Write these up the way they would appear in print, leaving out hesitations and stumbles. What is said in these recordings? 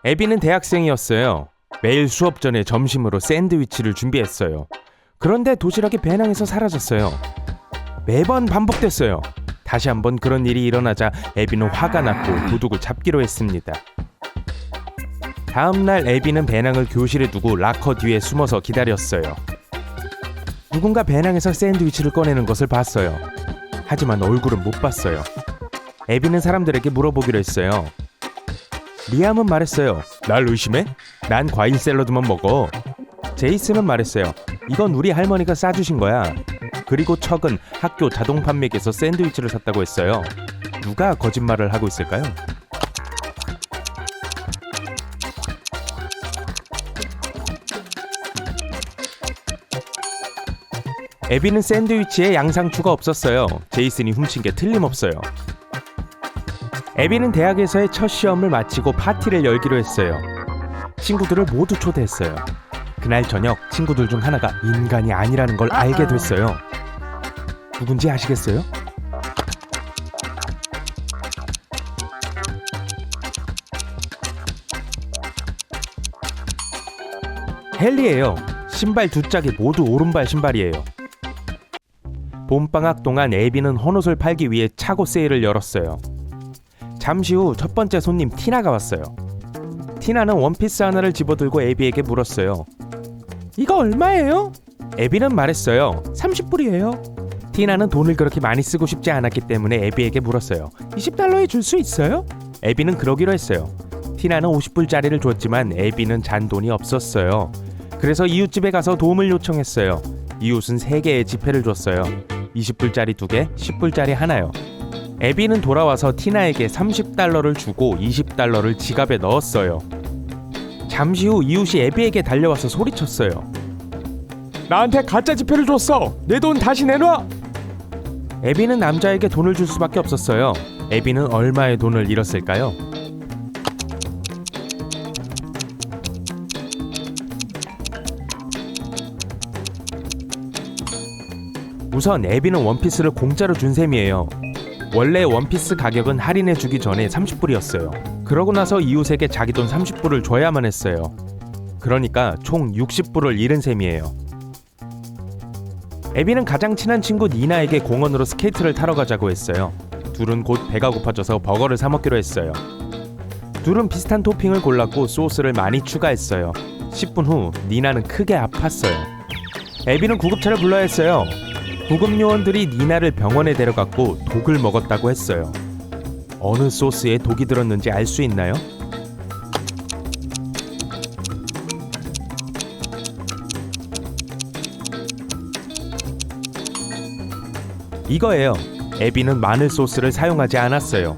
애비는 대학생이었어요. 매일 수업 전에 점심으로 샌드위치를 준비했어요. 그런데 도시락이 배낭에서 사라졌어요. 매번 반복됐어요. 다시 한번 그런 일이 일어나자 애비는 화가 났고 도둑을 잡기로 했습니다. 다음날 애비는 배낭을 교실에 두고 락커 뒤에 숨어서 기다렸어요. 누군가 배낭에서 샌드위치를 꺼내는 것을 봤어요. 하지만 얼굴은 못 봤어요. 애비는 사람들에게 물어보기로 했어요. 리암은 말했어요. 날 의심해? 난 과일 샐러드만 먹어. 제이슨은 말했어요. 이건 우리 할머니가 싸주신 거야. 그리고 척은 학교 자동 판매기에서 샌드위치를 샀다고 했어요. 누가 거짓말을 하고 있을까요? 애비는 샌드위치에 양상추가 없었어요. 제이슨이 훔친 게 틀림없어요. 애비는 대학에서의 첫 시험을 마치고 파티를 열기로 했어요. 친구들을 모두 초대했어요. 그날 저녁 친구들 중 하나가 인간이 아니라는 걸 알게 됐어요. 누군지 아시겠어요? 헨리예요. 신발 두 짝이 모두 오른발 신발이에요. 봄방학 동안 애비는 헌옷을 팔기 위해 차고 세일을 열었어요. 잠시 후 첫 번째 손님 티나가 왔어요. 티나는 원피스 하나를 집어들고 애비에게 물었어요. 이거 얼마예요? 애비는 말했어요. 30불이에요. 티나는 돈을 그렇게 많이 쓰고 싶지 않았기 때문에 애비에게 물었어요. 20달러에 줄 수 있어요? 애비는 그러기로 했어요. 티나는 50불짜리를 줬지만 애비는 잔돈이 없었어요. 그래서 이웃집에 가서 도움을 요청했어요. 이웃은 3개의 지폐를 줬어요. 20불짜리 2개, 10불짜리 하나요. 애비는 돌아와서 티나에게 30달러를 주고 20달러를 지갑에 넣었어요. 잠시 후 이웃이 애비에게 달려와서 소리쳤어요. 나한테 가짜 지폐를 줬어! 내 돈 다시 내놔! 애비는 남자에게 돈을 줄 수밖에 없었어요. 애비는 얼마의 돈을 잃었을까요? 우선 애비는 원피스를 공짜로 준 셈이에요. 원래 원피스 가격은 할인해주기 전에 30불이었어요. 그러고 나서 이웃에게 자기 돈 30불을 줘야만 했어요. 그러니까 총 60불을 잃은 셈이에요. 애비는 가장 친한 친구 니나에게 공원으로 스케이트를 타러 가자고 했어요. 둘은 곧 배가 고파져서 버거를 사 먹기로 했어요. 둘은 비슷한 토핑을 골랐고 소스를 많이 추가했어요. 10분 후 니나는 크게 아팠어요. 애비는 구급차를 불러야 했어요. 구급요원들이 니나를 병원에 데려갔고 독을 먹었다고 했어요. 어느 소스에 독이 들었는지 알 수 있나요? 이거예요. 애비는 마늘 소스를 사용하지 않았어요.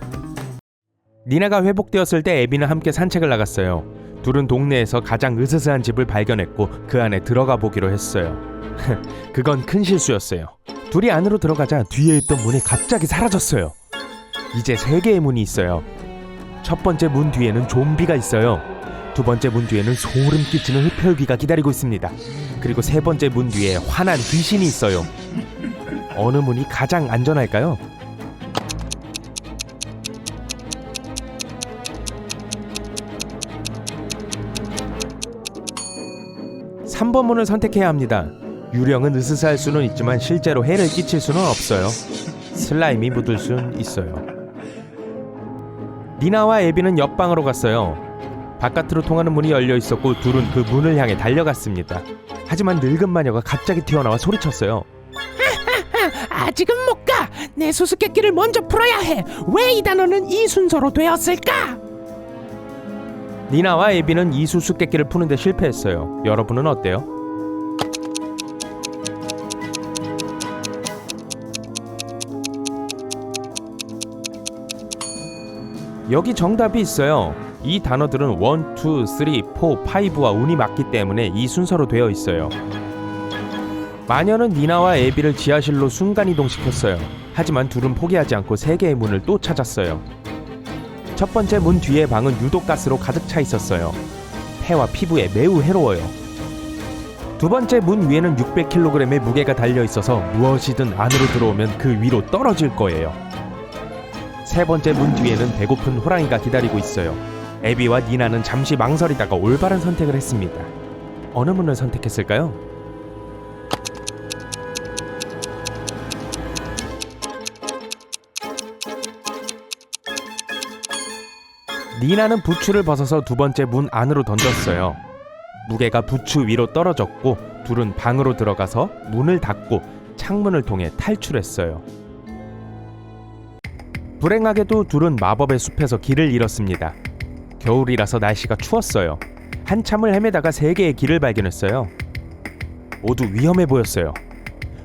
니나가 회복되었을 때 애비는 함께 산책을 나갔어요. 둘은 동네에서 가장 으스스한 집을 발견했고 그 안에 들어가 보기로 했어요. 그건 큰 실수였어요. 둘이 안으로 들어가자 뒤에 있던 문이 갑자기 사라졌어요. 이제 3개의 문이 있어요. 첫 번째 문 뒤에는 좀비가 있어요. 두 번째 문 뒤에는 소름 끼치는 흡혈귀가 기다리고 있습니다. 그리고 세 번째 문 뒤에 환한 귀신이 있어요. 어느 문이 가장 안전할까요? (3번) 문을 선택해야 합니다. 유령은 으스스할 수는 있지만 실제로 해를 끼칠 수는 없어요. 슬라임이 묻을 수는 있어요. 니나와 애비는 옆방으로 갔어요. 바깥으로 통하는 문이 열려 있었고 둘은 그 문을 향해 달려갔습니다. 하지만 늙은 마녀가 갑자기 튀어나와 소리쳤어요. 아직은 못 가! 내 수수께끼를 먼저 풀어야 해! 왜 이 단어는 이 순서로 되었을까? 니나와 애비는 이 수수께끼를 푸는데 실패했어요. 여러분은 어때요? 여기 정답이 있어요. 이 단어들은 1, 2, 3, 4, 5와 운이 맞기 때문에 이 순서로 되어 있어요. 마녀는 니나와 애비를 지하실로 순간이동시켰어요. 하지만 둘은 포기하지 않고 3개의 문을 또 찾았어요. 첫 번째 문 뒤의 방은 유독가스로 가득 차 있었어요. 폐와 피부에 매우 해로워요. 두 번째 문 위에는 600kg의 무게가 달려있어서 무엇이든 안으로 들어오면 그 위로 떨어질 거예요. 세 번째 문 뒤에는 배고픈 호랑이가 기다리고 있어요. 애비와 니나는 잠시 망설이다가 올바른 선택을 했습니다. 어느 문을 선택했을까요? 니나는 부추를 벗어서 두 번째 문 안으로 던졌어요. 무게가 부추 위로 떨어졌고 둘은 방으로 들어가서 문을 닫고 창문을 통해 탈출했어요. 불행하게도 둘은 마법의 숲에서 길을 잃었습니다. 겨울이라서 날씨가 추웠어요. 한참을 헤매다가 세 개의 길을 발견했어요. 모두 위험해 보였어요.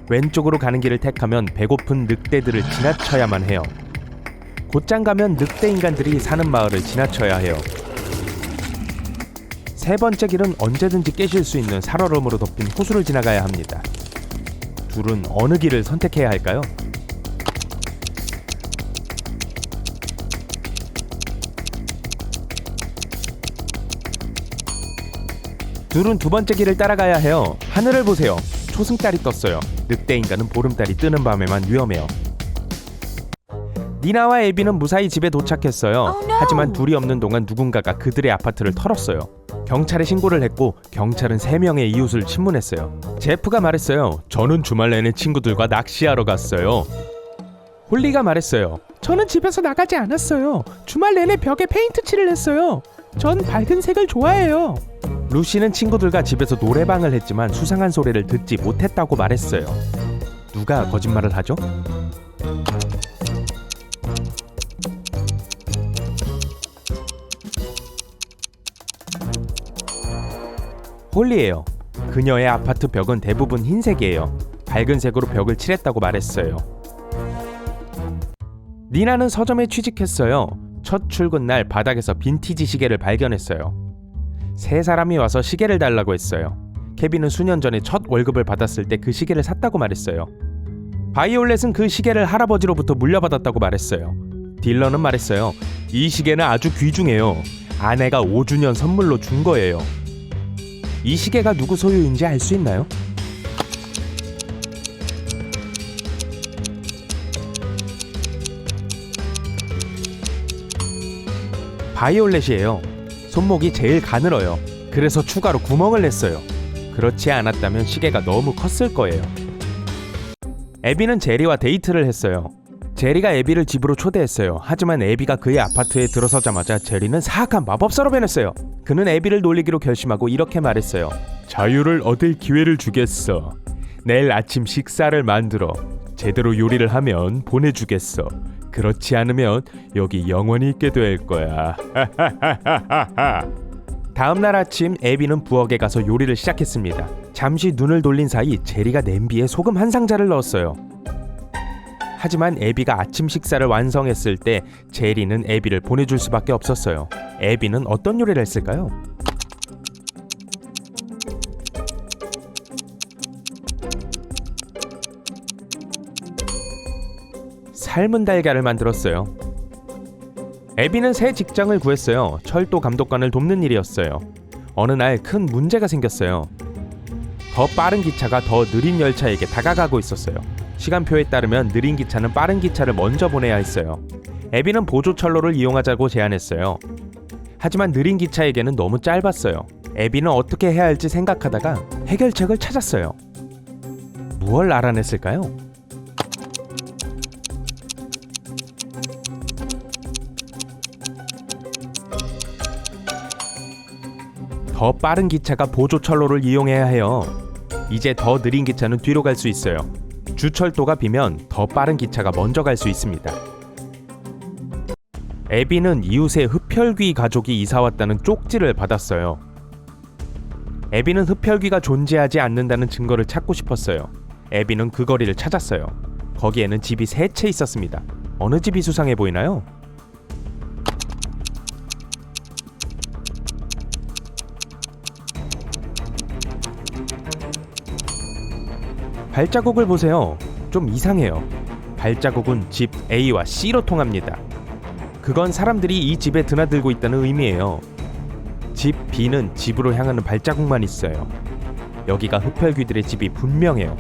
왼쪽으로 가는 길을 택하면 배고픈 늑대들을 지나쳐야만 해요. 곧장 가면 늑대 인간들이 사는 마을을 지나쳐야 해요. 세 번째 길은 언제든지 깨질 수 있는 살얼음으로 덮인 호수를 지나가야 합니다. 둘은 어느 길을 선택해야 할까요? 둘은 두 번째 길을 따라가야 해요. 하늘을 보세요. 초승달이 떴어요. 늑대 인간은 보름달이 뜨는 밤에만 위험해요. 니나와 에비는 무사히 집에 도착했어요. 하지만 둘이 없는 동안 누군가가 그들의 아파트를 털었어요. 경찰에 신고를 했고 경찰은 3명의 이웃을 신문했어요. 제프가 말했어요. 저는 주말 내내 친구들과 낚시하러 갔어요. 홀리가 말했어요. 저는 집에서 나가지 않았어요. 주말 내내 벽에 페인트 칠을 했어요. 전 밝은 색을 좋아해요. 루시는 친구들과 집에서 노래방을 했지만 수상한 소리를 듣지 못했다고 말했어요. 누가 거짓말을 하죠? 홀리예요. 그녀의 아파트 벽은 대부분 흰색이에요. 밝은 색으로 벽을 칠했다고 말했어요. 니나는 서점에 취직했어요. 첫 출근 날 바닥에서 빈티지 시계를 발견했어요. 세 사람이 와서 시계를 달라고 했어요. 케빈은 수년 전에 첫 월급을 받았을 때 그 시계를 샀다고 말했어요. 바이올렛은 그 시계를 할아버지로부터 물려받았다고 말했어요. 딜런은 말했어요. 이 시계는 아주 귀중해요. 아내가 5주년 선물로 준 거예요. 이 시계가 누구 소유인지 알 수 있나요? 바이올렛이에요. 손목이 제일 가늘어요. 그래서 추가로 구멍을 냈어요. 그렇지 않았다면 시계가 너무 컸을 거예요. 에비는 제리와 데이트를 했어요. 제리가 에비를 집으로 초대했어요. 하지만 에비가 그의 아파트에 들어서자마자 제리는 사악한 마법사로 변했어요. 그는 에비를 놀리기로 결심하고 이렇게 말했어요. 자유를 얻을 기회를 주겠어. 내일 아침 식사를 만들어. 제대로 요리를 하면 보내주겠어. 그렇지 않으면 여기 영원히 있게 될 거야. 다음날 아침 에비는 부엌에 가서 요리를 시작했습니다. 잠시 눈을 돌린 사이 제리가 냄비에 소금 한 상자를 넣었어요. 하지만 에비가 아침 식사를 완성했을 때 제리는 에비를 보내줄 수밖에 없었어요. 에비는 어떤 요리를 했을까요? 삶은 달걀을 만들었어요. 에비는 새 직장을 구했어요. 철도 감독관을 돕는 일이었어요. 어느 날 큰 문제가 생겼어요. 더 빠른 기차가 더 느린 열차에게 다가가고 있었어요. 시간표에 따르면 느린 기차는 빠른 기차를 먼저 보내야 했어요. 에비는 보조철로를 이용하자고 제안했어요. 하지만 느린 기차에게는 너무 짧았어요. 에비는 어떻게 해야 할지 생각하다가 해결책을 찾았어요. 무엇을 알아냈을까요? 더 빠른 기차가 보조철로를 이용해야 해요. 이제 더 느린 기차는 뒤로 갈 수 있어요. 주철도가 비면 더 빠른 기차가 먼저 갈 수 있습니다. 에비는 이웃의 흡혈귀 가족이 이사왔다는 쪽지를 받았어요. 에비는 흡혈귀가 존재하지 않는다는 증거를 찾고 싶었어요. 에비는 그 거리를 찾았어요. 거기에는 집이 3채 있었습니다. 어느 집이 수상해 보이나요? 발자국을 보세요. 좀 이상해요. 발자국은 집 A와 C로 통합니다. 그건 사람들이 이 집에 드나들고 있다는 의미예요. 집 B는 집으로 향하는 발자국만 있어요. 여기가 흡혈귀들의 집이 분명해요.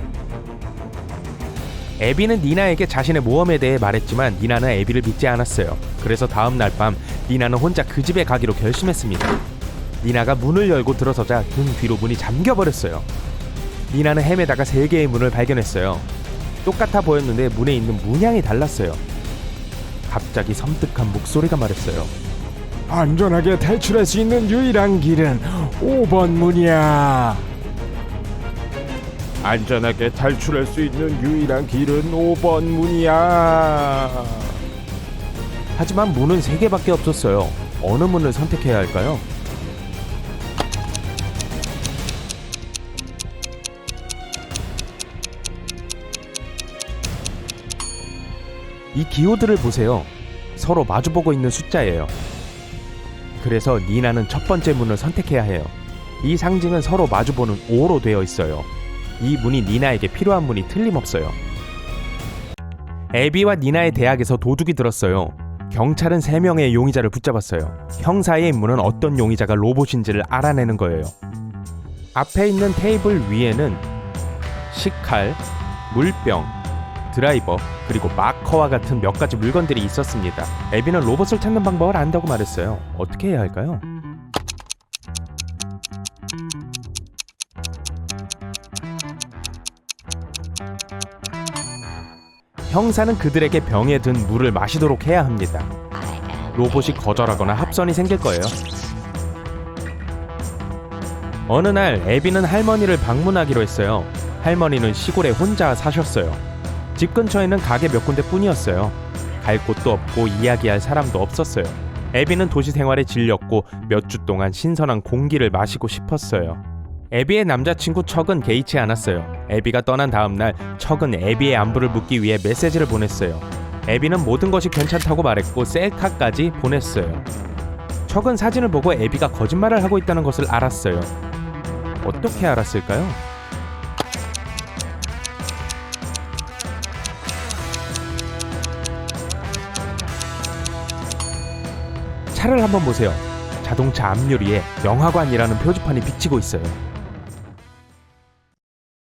에비는 니나에게 자신의 모험에 대해 말했지만 니나는 에비를 믿지 않았어요. 그래서 다음 날 밤 니나는 혼자 그 집에 가기로 결심했습니다. 니나가 문을 열고 들어서자 등 뒤로 문이 잠겨버렸어요. 니나는 헤매다가 3개의 문을 발견했어요. 똑같아 보였는데 문에 있는 문양이 달랐어요. 갑자기 섬뜩한 목소리가 말했어요. 안전하게 탈출할 수 있는 유일한 길은 5번 문이야. 안전하게 탈출할 수 있는 유일한 길은 5번 문이야. 하지만 문은 3개밖에 없었어요. 어느 문을 선택해야 할까요? 이 기호들을 보세요. 서로 마주보고 있는 숫자예요. 그래서 니나는 첫 번째 문을 선택해야 해요. 이 상징은 서로 마주보는 5로 되어 있어요. 이 문이 니나에게 필요한 문이 틀림없어요. 애비와 니나의 대학에서 도둑이 들었어요. 경찰은 3명의 용의자를 붙잡았어요. 형사의 임무는 어떤 용의자가 로봇인지를 알아내는 거예요. 앞에 있는 테이블 위에는 식칼, 물병, 드라이버, 그리고 마커와 같은 몇 가지 물건들이 있었습니다. 애비는 로봇을 찾는 방법을 안다고 말했어요. 어떻게 해야 할까요? 형사는 그들에게 병에 든 물을 마시도록 해야 합니다. 로봇이 거절하거나 합선이 생길 거예요. 어느 날 애비는 할머니를 방문하기로 했어요. 할머니는 시골에 혼자 사셨어요. 집 근처에는 가게 몇 군데 뿐이었어요. 갈 곳도 없고 이야기할 사람도 없었어요. 애비는 도시 생활에 질렸고 몇 주 동안 신선한 공기를 마시고 싶었어요. 애비의 남자친구 척은 개의치 않았어요. 애비가 떠난 다음날 척은 애비의 안부를 묻기 위해 메시지를 보냈어요. 애비는 모든 것이 괜찮다고 말했고 셀카까지 보냈어요. 척은 사진을 보고 애비가 거짓말을 하고 있다는 것을 알았어요. 어떻게 알았을까요? 차를 한번 보세요. 자동차 앞유리에 영화관이라는 표지판이 비치고 있어요.